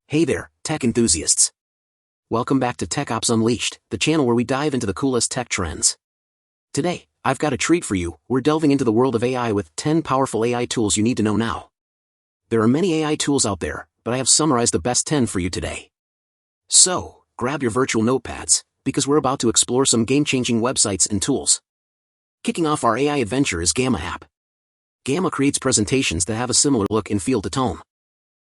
Hey there, tech enthusiasts. Welcome back to Tech Ops Unleashed, the channel where we dive into the coolest tech trends. Today, I've got a treat for you. We're delving into the world of AI with 10 powerful AI tools you need to know now. There are many AI tools out there, but I have summarized the best 10 for you today. So, grab your virtual notepads, because we're about to explore some game-changing websites and tools. Kicking off our AI adventure is Gamma app. Gamma creates presentations that have a similar look and feel to Tome,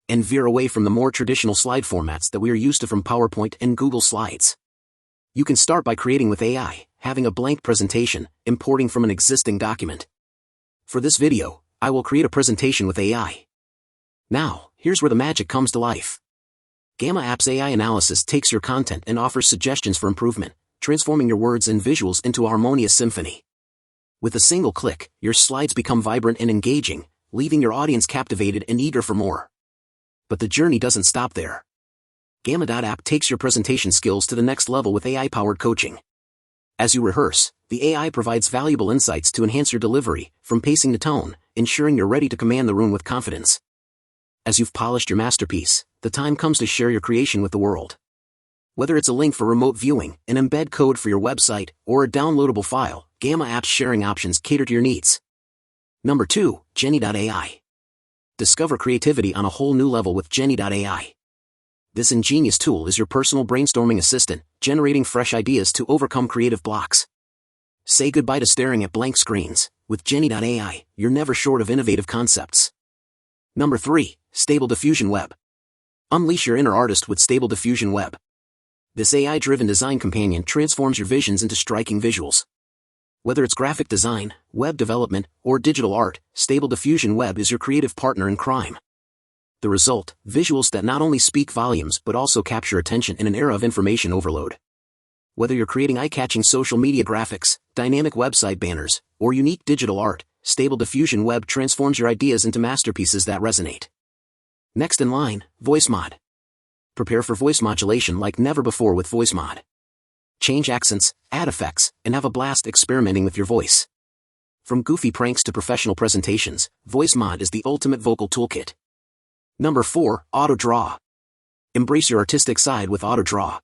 and veer away from the more traditional slide formats that we are used to from PowerPoint and Google Slides. You can start by creating with AI, having a blank presentation, importing from an existing document. For this video, I will create a presentation with AI. Now, here's where the magic comes to life. Gamma app's AI analysis takes your content and offers suggestions for improvement, transforming your words and visuals into a harmonious symphony. With a single click, your slides become vibrant and engaging, leaving your audience captivated and eager for more. But the journey doesn't stop there. Gamma app takes your presentation skills to the next level with AI-powered coaching. As you rehearse, the AI provides valuable insights to enhance your delivery, from pacing to tone, ensuring you're ready to command the room with confidence. As you've polished your masterpiece, the time comes to share your creation with the world. Whether it's a link for remote viewing, an embed code for your website, or a downloadable file, Gamma app's sharing options cater to your needs. Number 2, Jenny.ai. Discover creativity on a whole new level with Jenny.ai. This ingenious tool is your personal brainstorming assistant, generating fresh ideas to overcome creative blocks. Say goodbye to staring at blank screens. With Jenny.ai, you're never short of innovative concepts. Number 3, Stable Diffusion Web. Unleash your inner artist with Stable Diffusion Web. This AI-driven design companion transforms your visions into striking visuals. Whether it's graphic design, web development, or digital art, Stable Diffusion Web is your creative partner in crime. The result, visuals that not only speak volumes but also capture attention in an era of information overload. Whether you're creating eye-catching social media graphics, dynamic website banners, or unique digital art, Stable Diffusion Web transforms your ideas into masterpieces that resonate. Next in line, VoiceMod. Prepare for voice modulation like never before with VoiceMod. Change accents, add effects, and have a blast experimenting with your voice. From goofy pranks to professional presentations, VoiceMod is the ultimate vocal toolkit. Number 4, AutoDraw. Embrace your artistic side with AutoDraw.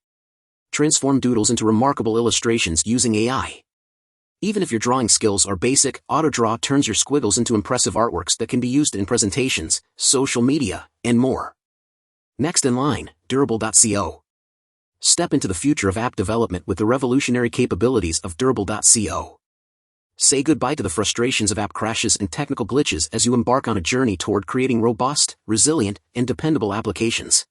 Transform doodles into remarkable illustrations using AI. Even if your drawing skills are basic, AutoDraw turns your squiggles into impressive artworks that can be used in presentations, social media, and more. Next in line, Durable.co. Step into the future of app development with the revolutionary capabilities of Durable.co. Say goodbye to the frustrations of app crashes and technical glitches as you embark on a journey toward creating robust, resilient, and dependable applications.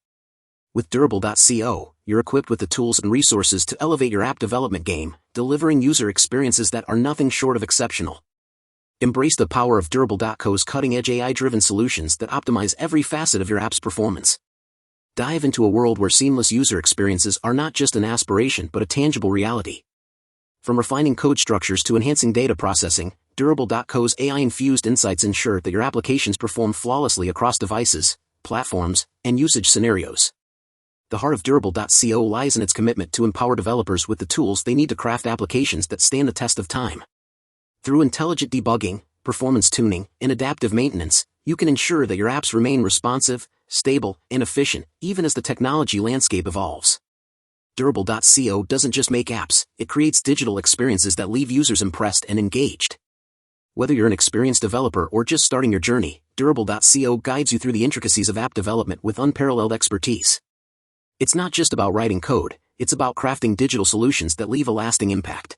With Durable.co, you're equipped with the tools and resources to elevate your app development game, delivering user experiences that are nothing short of exceptional. Embrace the power of Durable.co's cutting-edge AI-driven solutions that optimize every facet of your app's performance. Dive into a world where seamless user experiences are not just an aspiration but a tangible reality. From refining code structures to enhancing data processing, Durable.co's AI-infused insights ensure that your applications perform flawlessly across devices, platforms, and usage scenarios. The heart of Durable.co lies in its commitment to empower developers with the tools they need to craft applications that stand the test of time. Through intelligent debugging, performance tuning, and adaptive maintenance, you can ensure that your apps remain responsive, stable, and efficient, even as the technology landscape evolves. Durable.co doesn't just make apps, it creates digital experiences that leave users impressed and engaged. Whether you're an experienced developer or just starting your journey, Durable.co guides you through the intricacies of app development with unparalleled expertise. It's not just about writing code, it's about crafting digital solutions that leave a lasting impact.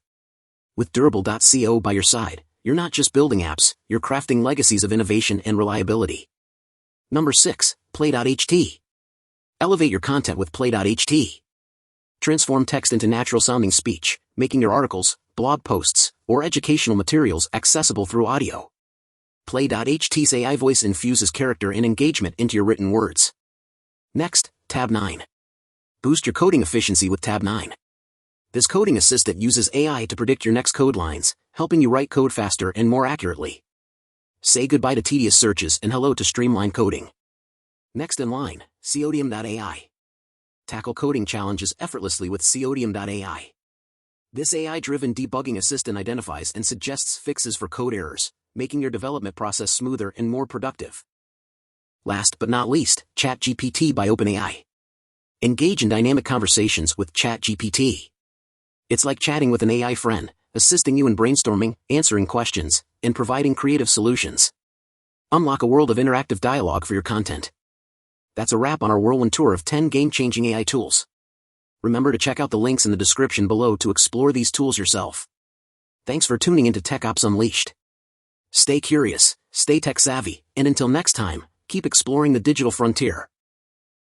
With Durable.co by your side, you're not just building apps, you're crafting legacies of innovation and reliability. Number 6, Play.ht. Elevate your content with Play.ht. Transform text into natural-sounding speech, making your articles, blog posts, or educational materials accessible through audio. Play.ht's AI voice infuses character and engagement into your written words. Next, Tab 9. Boost your coding efficiency with Tab 9. This coding assistant uses AI to predict your next code lines, helping you write code faster and more accurately. Say goodbye to tedious searches and hello to streamlined coding. Next in line, Codium.ai. Tackle coding challenges effortlessly with Codium.ai. This AI-driven debugging assistant identifies and suggests fixes for code errors, making your development process smoother and more productive. Last but not least, ChatGPT by OpenAI. Engage in dynamic conversations with ChatGPT. It's like chatting with an AI friend, assisting you in brainstorming, answering questions, and providing creative solutions. Unlock a world of interactive dialogue for your content. That's a wrap on our whirlwind tour of 10 game-changing AI tools. Remember to check out the links in the description below to explore these tools yourself. Thanks for tuning into Tech Ops Unleashed. Stay curious, stay tech savvy, and until next time, keep exploring the digital frontier.